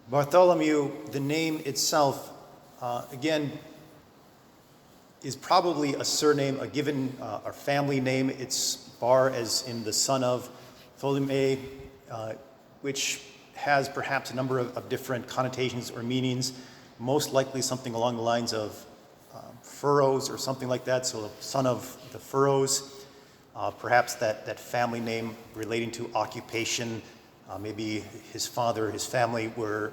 Bartholomew, the name itself, again, is probably a surname, a given a family name. It's Bar as in the son of Ptolemy, which has perhaps a number of different connotations or meanings, most likely something along the lines of furrows or something like that, so son of the furrows, perhaps that family name relating to occupation. Maybe his father, his family were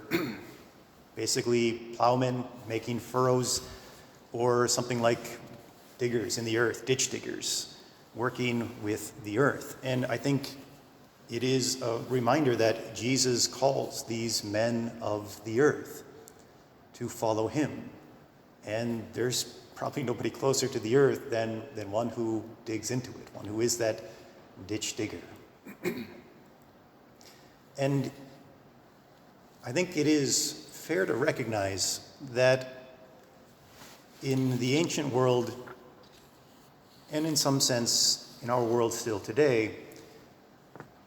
basically plowmen making furrows, or something like diggers in the earth, ditch diggers, working with the earth. And I think it is a reminder that Jesus calls these men of the earth to follow him. And there's probably nobody closer to the earth than one who digs into it, one who is that ditch digger. And I think it is fair to recognize that in the ancient world, and in some sense in our world still today,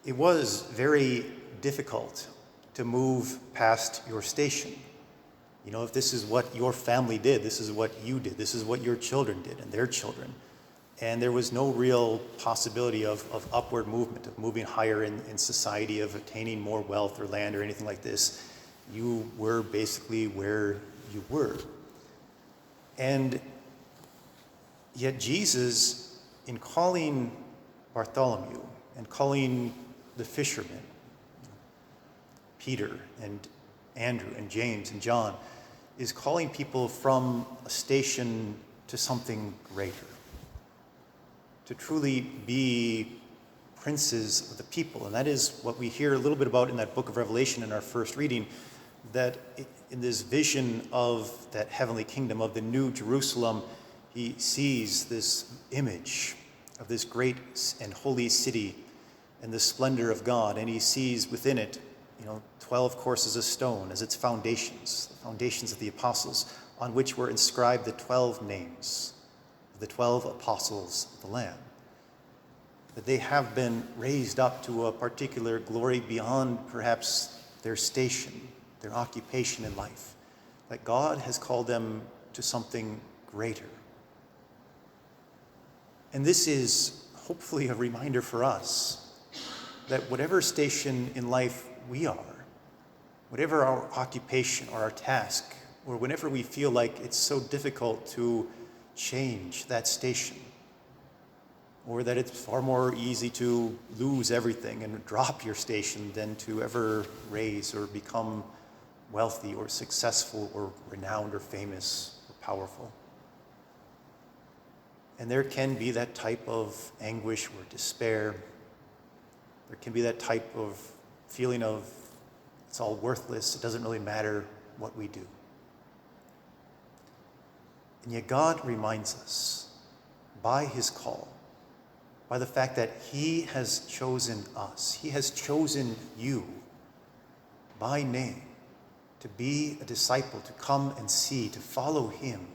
it was very difficult to move past your station. You know, if this is what your family did, this is what you did, this is what your children did and their children. And there was no real possibility of upward movement, of moving higher in society, of attaining more wealth or land or anything like this. You were basically where you were. And yet Jesus, in calling Bartholomew and calling the fishermen, Peter and Andrew and James and John, is calling people from a station to something greater, to truly be princes of the people. And that is what we hear a little bit about in that book of Revelation in our first reading, that in this vision of that heavenly kingdom, of the new Jerusalem, he sees this image of this great and holy city and the splendor of God, and he sees within it, 12 courses of stone as its foundations, the foundations of the apostles, on which were inscribed the 12 names of the 12 apostles of the Lamb. That they have been raised up to a particular glory beyond perhaps their station, their occupation in life. That God has called them to something greater. And this is hopefully a reminder for us that whatever station in life we are, whatever our occupation or our task, or whenever we feel like it's so difficult to change that station, or that it's far more easy to lose everything and drop your station than to ever raise or become wealthy or successful or renowned or famous or powerful. And there can be that type of anguish or despair. There can be that type of feeling of it's all worthless, it doesn't really matter what we do. And yet God reminds us by his call, by the fact that he has chosen us, he has chosen you by name to be a disciple, to come and see, to follow him.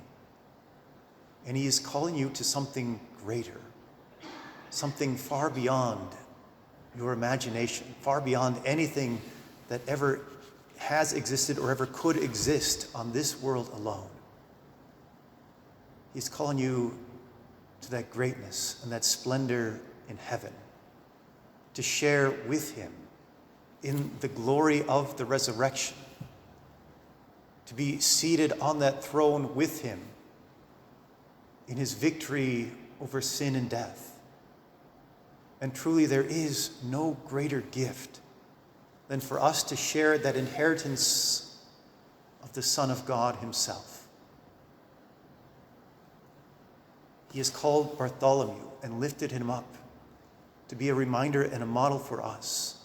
And he is calling you to something greater, something far beyond your imagination, far beyond anything that ever has existed or ever could exist on this world alone. He's calling you to that greatness and that splendor in heaven, to share with him in the glory of the resurrection, to be seated on that throne with him in his victory over sin and death. And truly there is no greater gift than for us to share that inheritance of the Son of God himself. He has called Bartholomew and lifted him up to be a reminder and a model for us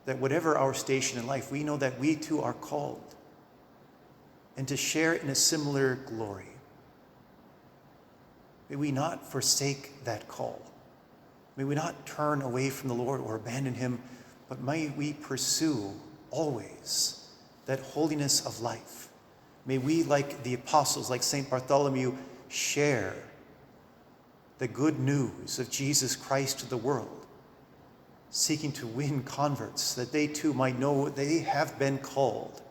that whatever our station in life, we know that we too are called and to share in a similar glory. May we not forsake that call. May we not turn away from the Lord or abandon him, but may we pursue always that holiness of life. May we, like the apostles, like St. Bartholomew, share the good news of Jesus Christ to the world, seeking to win converts, that they too might know they have been called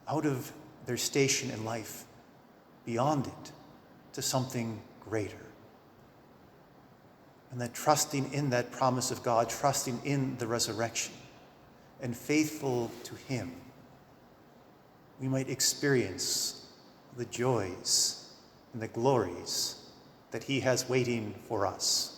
out of their station in life, beyond it, to something greater. And that trusting in that promise of God, trusting in the resurrection, and faithful to him, we might experience the joys and the glories that he has waiting for us.